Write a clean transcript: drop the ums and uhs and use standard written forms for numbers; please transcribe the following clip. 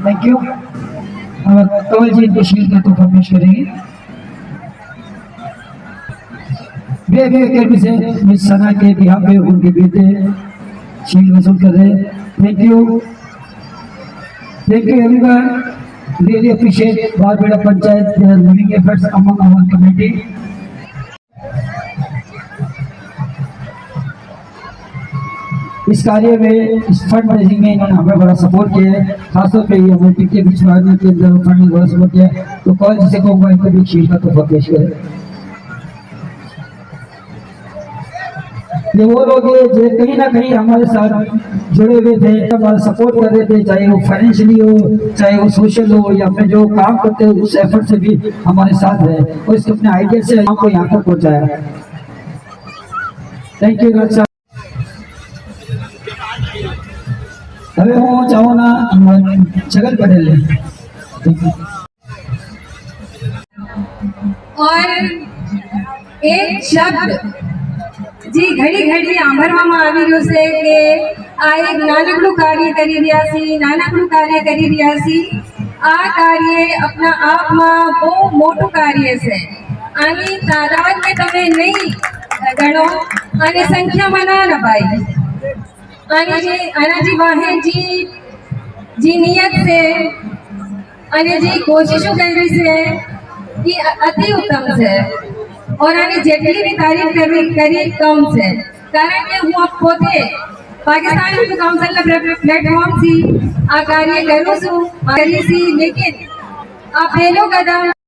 Thank you. कवल जी इनको shield का तोहफा पेश करेंगे। बेबी अकेडमी से मिस सना के यहाँ पे उनके बेटे शील्ड वसूल कर रहे हैं। Thank you everyone, really appreciate Barpeta panchayat living efforts among our committee. इस कार्य में, इस फंड रेजिंग में इन्होंने हमें बड़ा सपोर्ट किया है, खासतौर पे ये मोटी के बीच में के अंदर फंड में बड़ा सपोर्ट किया है। तो कॉल जिसे कहूँगा इनको भी शील्ड का तोहफा पेश करें। ये वो लोग हैं जो कहीं ना कहीं हमारे साथ जुड़े हुए थे, हमारा सपोर्ट कर रहे थे, चाहे वो फाइनेंशियली हो, चाहे वो सोशल हो, या फिर जो काम करते हैं उस एफर्ट से भी हमारे साथ रहे और इसके अपने आइडिया से हमको यहाँ तक पहुँचाया। थैंक यू राज साहब। હવે હું ચાહું ના છગન પટેલ और एक शब्द जी घड़ी घड़ी आंभरवामां આવી રહ્યો છે કે આ એક નાનકડું કાર્ય કરી રહ્યા છે, નાનકડું કાર્ય કરી રહ્યા છે। આ કાર્ય अपना आप में बहुत मोटું કાર્ય છે। આની તાદાદ में તમે નહીં ગણો અને સંખ્યામાં ના નભાઈ। आना जी वाहे जी नियत से अने जी कोशिशों कर रही से कि अति उत्तम से और आने जेटली भी तारीफ करी कम से। कारण के हूँ आप पोते पाकिस्तान यूथ काउंसिल प्लेटफॉर्म थी आ कार्य करूँ छू, लेकिन आ पहलो कदम